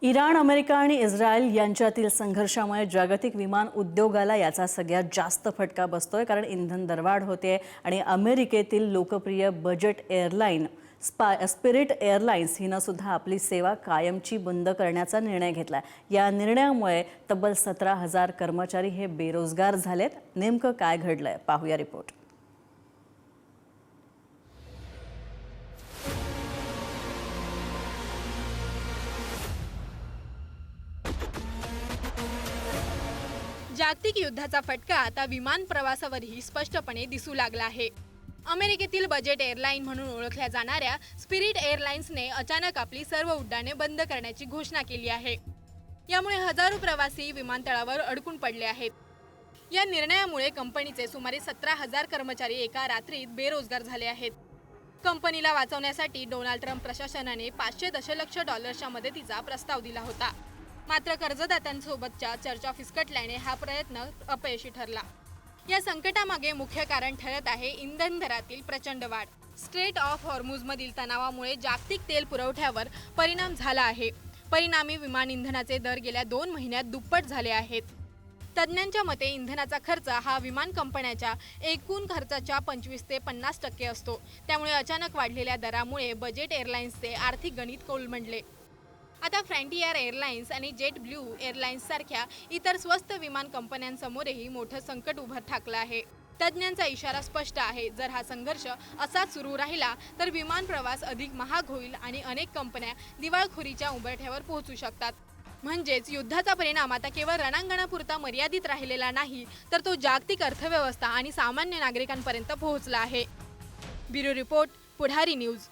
Iran, America आणि Israel यांच्यातील संघर्षामुळे जागतिक विमान उद्योगाला याचा सगळ्यात जास्त फटका बसतोय, कारण इंधन दरवाढ होते आणि अमेरिकेतील लोकप्रिय बजेट एअरलाईन स्पिरिट एअरलाइन्स हिनं सुद्धा आपली सेवा कायमची बंद करण्याचा निर्णय घेतला। या निर्णयामुळे तब्बल 17,000 कर्मचारी हे बेरोजगार झालेत। नेमकं काय घडलंय पाहूया रिपोर्ट। जागतिक युद्धाचा फटका आता विमान प्रवासावरही स्पष्टपणे दिसू लागला आहे। अमेरिकेतील बजेट एअरलाईन म्हणून ओळखल्या जाणाऱ्या स्पिरिट एअरलाइन्सने अचानक आपली सर्व उड्डाणे बंद करण्याची घोषणा केली आहे। यामुळे हजारो प्रवासी विमानतळावर अडकून पडले आहेत। या निर्णयामुळे कंपनीचे सुमारे 17,000 कर्मचारी एका रात्रीत बेरोजगार झाले आहेत। कंपनीला वाचवण्यासाठी डोनाल्ड ट्रम्प प्रशासनाने 500 दशलक्ष डॉलर्सच्या मदतीचा प्रस्ताव दिला होता। मात्र कर्जदात्यांसोबतच्या चर्चा फिसकटल्याने हा प्रयत्न अपयशी ठरला। या संकटामागे मुख्य कारण ठरत आहे इंधन दरातील प्रचंड वाढ। स्ट्रेट ऑफ हॉर्मुझमधील तणावामुळे जागतिक तेल पुरवठ्यावर परिणाम झाला आहे। परिणामी विमान इंधनाचे दर गेल्या 2 महिन्यात दुप्पट झाले आहेत। तज्ज्ञांच्या मते इंधनाचा खर्च हा विमान कंपन्यांच्या एकूण खर्चाच्या 25 ते 50% असतो। त्यामुळे अचानक वाढलेल्या दरामुळे बजेट एअरलाइन्सचे आर्थिक गणित कोलमडले। आता फ्रंटियर एअरलाइन्स आणि जेट ब्लू एअरलाइन्स सारख्या इतर स्वस्त विमान कंपन्यांसमोरही मोठं संकट उभं ठाकलं आहे। तज्ज्ञांचा इशारा स्पष्ट आहे, जर हा संघर्ष असाच सुरू राहिला तर विमान प्रवास अधिक महाग होईल आणि अनेक कंपन्या दिवाळखोरीच्या उंबरठ्यावर पोहोचू शकतात। म्हणजेच युद्धाचा परिणाम आता केवळ रणांगणापुरता मर्यादित राहिलेला नाही, तर तो जागतिक अर्थव्यवस्था आणि सामान्य नागरिकांपर्यंत पोहोचला आहे। ब्युरो रिपोर्ट, पुढारी न्यूज।